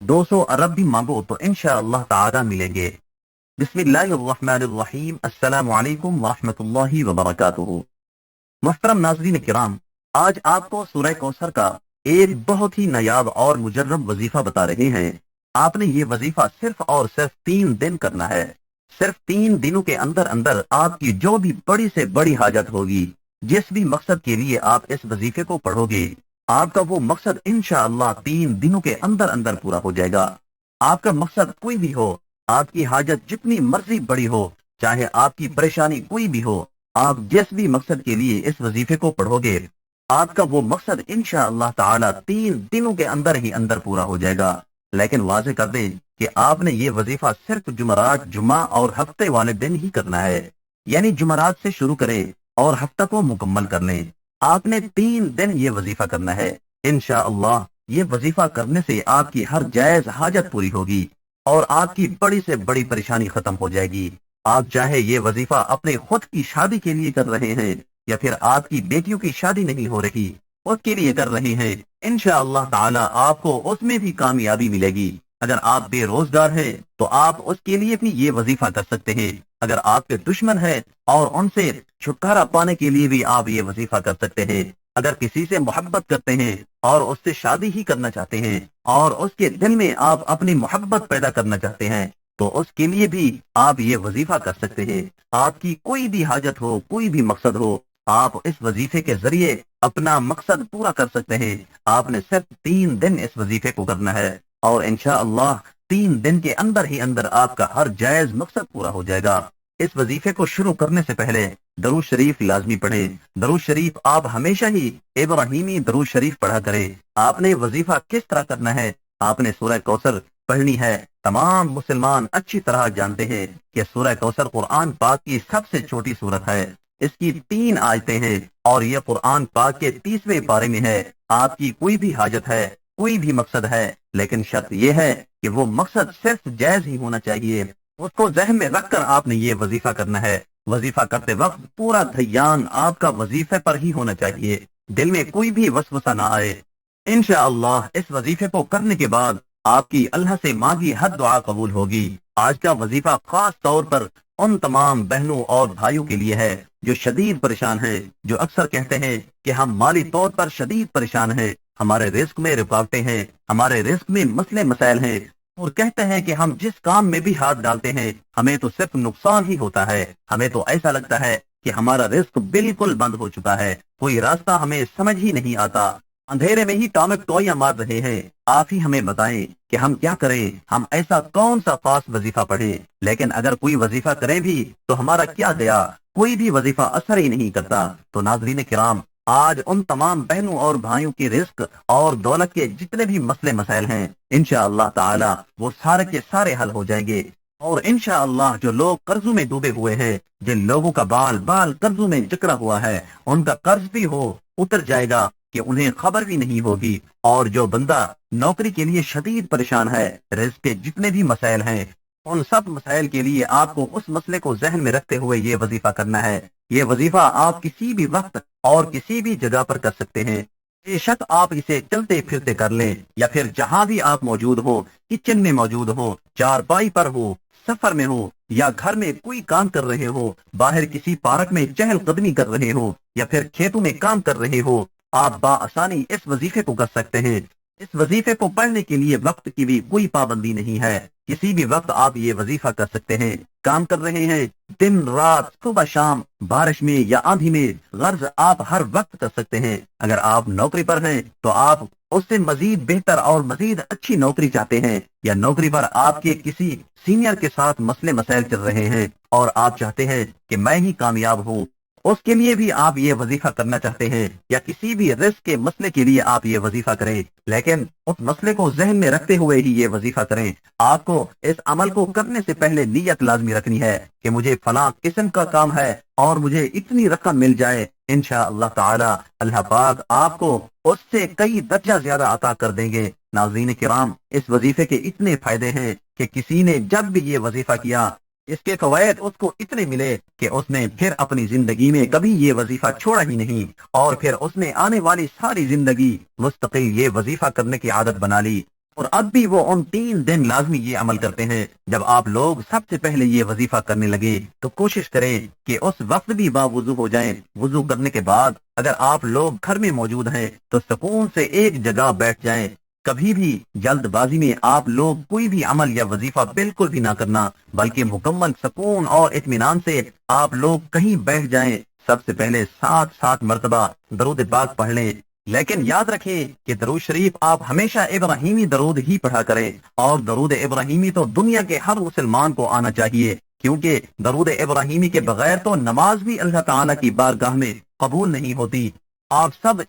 200 अरब भी मांगो तो इंशाअल्लाह ताला मिलेंगे। बिस्मिल्लाहिर्रहमानिर्रहीम, अस्सलामु अलैकुम वरहमतुल्लाहि वबरकातुहू। मुहतरम नाज़रीन किराम, आज आपको सूरह कौसर का एक बहुत ही नायाब और मुजर्रब वजीफा बता रहे हैं। आपने ये वजीफा सिर्फ और सिर्फ 3 दिन करना है। सिर्फ 3 दिनों के अंदर अंदर आपकी जो भी बड़ी से बड़ी हाजत होगी, जिस भी मकसद के लिए आप इस वजीफे को पढ़ोगे, आपका वो मकसद इंशाअल्लाह 3 दिनों के अंदर अंदर पूरा हो जाएगा। आपका मकसद कोई भी हो, आपकी हाजत जितनी मर्जी बड़ी हो, चाहे आपकी परेशानी कोई भी हो, आप जिस भी मकसद के लिए इस वजीफे को पढ़ोगे, आपका वो मकसद इंशाअल्लाह ताला 3 दिनों के अंदर ही अंदर पूरा हो जाएगा। लेकिन वाज़ेह कर दें कि आपने ये वजीफा सिर्फ जुमरात, जुम्मा और हफ्ते वाले दिन ही करना है। यानी जुमरात से शुरू करें और हफ्ता को मुकम्मल कर लें। आपने 3 दिन ये वजीफा करना है। इंशाअल्लाह ये वजीफा करने से आपकी हर जायज हाजत पूरी होगी और आपकी बड़ी से बड़ी परेशानी खत्म हो जाएगी। आप चाहे ये वजीफा अपने खुद की शादी के लिए कर रहे हैं या फिर आपकी बेटियों की शादी नहीं हो रही उसके लिए कर रहे हैं, इंशाअल्लाह ताला आपको उसमें भी कामयाबी मिलेगी। अगर आप बेरोजगार हैं तो आप उसके लिए भी ये वजीफा कर सकते हैं। अगर आपके दुश्मन है और उनसे छुटकारा पाने के लिए भी आप ये वजीफा कर सकते हैं। अगर किसी से मोहब्बत करते हैं और उससे शादी ही करना चाहते हैं और उसके दिल में आप अपनी मोहब्बत पैदा करना चाहते हैं, तो उसके लिए भी आप ये वजीफा कर सकते हैं। आपकी कोई भी हाजत हो, कोई भी मकसद हो, आप इस वजीफे के जरिए अपना मकसद पूरा कर सकते हैं। आपने सिर्फ 3 दिन इस वजीफे को करना है और इंशाअल्लाह 3 दिन के अंदर ही अंदर आपका हर जायज मकसद पूरा हो जाएगा। इस वजीफे को शुरू करने से पहले दरूद शरीफ लाजमी पढ़ें। दरूद शरीफ आप हमेशा ही इब्राहिमी दरूद शरीफ पढ़ा करें। आपने वजीफा किस तरह करना है? आपने सूरह कौसर पढ़नी है। तमाम मुसलमान अच्छी तरह जानते हैं कि सूरह कौसर कुरान पाक की सबसे छोटी सूरत है। इसकी 3 आयतें हैं और यह कुरान पाक के 30वें पारे में है। आपकी कोई भी हाजत है, कोई भी मकसद है, लेकिन शर्त यह है कि वो मकसद सिर्फ जायज ही होना चाहिए। उसको ज़हन में रखकर आपने ये वजीफा करना है। वजीफा करते वक्त पूरा ध्यान आपका वजीफे पर ही होना चाहिए, दिल में कोई भी वसवसा ना आए। इंशाअल्लाह इस वजीफे को करने के बाद आपकी अल्लाह से मांगी हर दुआ कबूल होगी। आज का वजीफा खास तौर पर उन तमाम बहनों और भाइयों के लिए है जो शदीद परेशान हैं, जो अक्सर कहते हैं कि हम माली तौर पर शदीद परेशान हैं, हमारे रिस्क में रुकावटें हैं, हमारे रिस्क में मसले मसाइल हैं, और कहते हैं कि हम जिस काम में भी हाथ डालते हैं हमें तो सिर्फ नुकसान ही होता है। हमें तो ऐसा लगता है कि हमारा रिस्क बिल्कुल बंद हो चुका है, कोई रास्ता हमें समझ ही नहीं आता, अंधेरे में ही टामक टोइयां मार रहे हैं। आप ही हमें बताएं कि हम क्या करें, हम ऐसा कौन सा खास वजीफा पढ़ें। लेकिन अगर कोई वजीफा करें भी तो हमारा क्या गया, कोई भी वजीफा असर ही नहीं करता। तो नाज़रीन किराम, आज उन तमाम बहनों और भाइयों के रिस्क और दौलत के जितने भी मसले मसाइल हैं, इंशाअल्लाह ताला वो सारे के सारे हल हो जाएंगे। और इंशाअल्लाह जो लोग कर्जों में डूबे हुए हैं, जिन लोगों का बाल बाल कर्जों में जकड़ा हुआ है, उनका कर्ज भी हो उतर जाएगा कि उन्हें खबर भी नहीं होगी। और जो बंदा नौकरी के लिए शदीद परेशान है, रिस्क के जितने भी मसाइल हैं, उन सब मसाइल के लिए आपको उस मसले को जहन में रखते हुए ये वजीफा करना है। ये वजीफा आप किसी भी वक्त और किसी भी जगह पर कर सकते हैं। बेशक आप इसे चलते फिरते कर लें या फिर जहां भी आप मौजूद हो, किचन में मौजूद हो, चारपाई पर हो, सफर में हो, या घर में कोई काम कर रहे हो, बाहर किसी पार्क में चहलकदमी कर रहे हो, या फिर खेतों में काम कर रहे हो, आप बाआसानी इस वजीफे को कर सकते हैं। इस वजीफे को पढ़ने के लिए वक्त की भी कोई पाबंदी नहीं है। किसी भी वक्त आप ये वजीफा कर सकते हैं। काम कर रहे हैं, दिन रात, सुबह शाम, बारिश में या आंधी में, गर्ज आप हर वक्त कर सकते हैं। अगर आप नौकरी पर हैं तो आप उससे मजीद बेहतर और मजीद अच्छी नौकरी चाहते हैं, या नौकरी पर आपके किसी सीनियर के साथ मसले मसाइल चल रहे हैं और आप चाहते हैं कि मैं ही कामयाब हूँ, उसके लिए भी आप ये वजीफा करना चाहते हैं, या किसी भी रिस्क के मसले के लिए आप ये वजीफा करें, लेकिन उस मसले को जहन में रखते हुए ही ये वजीफा करें। आपको इस अमल को करने से पहले नीयत लाजमी रखनी है कि मुझे फलां किस्म का काम है और मुझे इतनी रकम मिल जाए, इंशाअल्लाह ताला अल्लाह पाक आपको उससे कई दर्जा ज्यादा अता कर देंगे। नाज़रीन किराम, इस वजीफे के इतने फायदे हैं कि किसी ने जब भी ये वजीफा किया, इसके फवायद उसको इतने मिले कि उसने फिर अपनी जिंदगी में कभी ये वजीफा छोड़ा ही नहीं, और फिर उसने आने वाली सारी जिंदगी मुस्तकिल ये वजीफा करने की आदत बना ली। اور اب بھی وہ ان 3 دن لازمی یہ عمل کرتے ہیں۔ جب آپ لوگ سب سے پہلے یہ وظیفہ کرنے لگے تو کوشش کریں کہ اس وقت بھی باوضو ہو جائیں۔ وضو کرنے کے بعد اگر آپ لوگ گھر میں موجود ہیں تو سکون سے ایک جگہ بیٹھ جائیں۔ کبھی بھی جلد بازی میں آپ لوگ کوئی بھی عمل یا وظیفہ بالکل بھی نہ کرنا، بلکہ مکمل سکون اور اطمینان سے آپ لوگ کہیں بیٹھ جائیں۔ سب سے پہلے 7 مرتبہ درود پاک پڑھ لیں، لیکن یاد رکھیں کہ درود شریف آپ ہمیشہ ابراہیمی درود ہی پڑھا کریں، اور درود ابراہیمی تو دنیا کے ہر مسلمان کو آنا چاہیے، کیونکہ درود ابراہیمی کے بغیر تو نماز بھی اللہ تعالیٰ کی بارگاہ میں قبول نہیں ہوتی۔ آپ سب